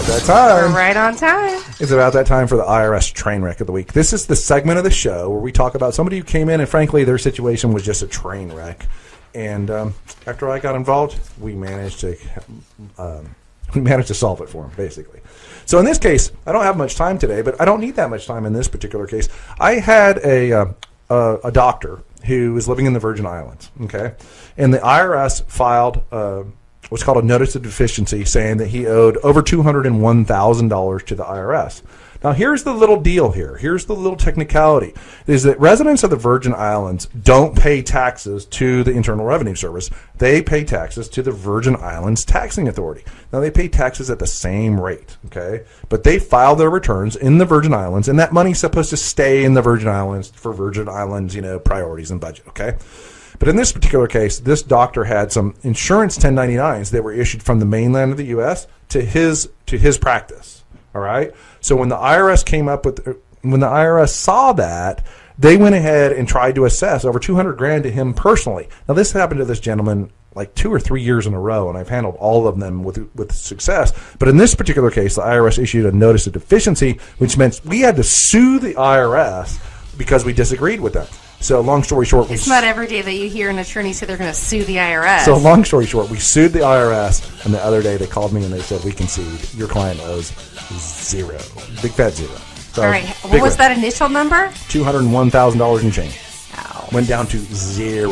that time. We're right on time. It's about that time for the IRS train wreck of the week. This is the segment of the show where we talk about somebody who came in and, frankly, their situation was just a train wreck. And after I got involved, we managed to solve it for them, basically. So in this case, I don't have much time today, but I don't need that much time in this particular case. I had a doctor who was living in the Virgin Islands, okay? And the IRS filed what's called a notice of deficiency saying that he owed over $201,000 to the IRS. Now, here's the little deal here. Here's the little technicality, is that residents of the Virgin Islands don't pay taxes to the Internal Revenue Service. They pay taxes to the Virgin Islands Taxing Authority. Now, they pay taxes at the same rate, okay? But they file their returns in the Virgin Islands, and that money's supposed to stay in the Virgin Islands for Virgin Islands, priorities and budget, okay? But in this particular case, this doctor had some insurance 1099s that were issued from the mainland of the U.S. to his practice, all right? So when the IRS when the IRS saw that, they went ahead and tried to assess over $200,000 to him personally. Now, this happened to this gentleman like 2 or 3 years in a row, and I've handled all of them with success. But in this particular case, the IRS issued a notice of deficiency, which meant we had to sue the IRS because we disagreed with them. So long story short, it's not every day that you hear an attorney say they're going to sue the IRS. So long story short, we sued the IRS, and the other day they called me and they said, we concede. Your client owes zero. Big fat zero. So, all right. What was that initial number? $201,000 and change. Ow. Went down to zero.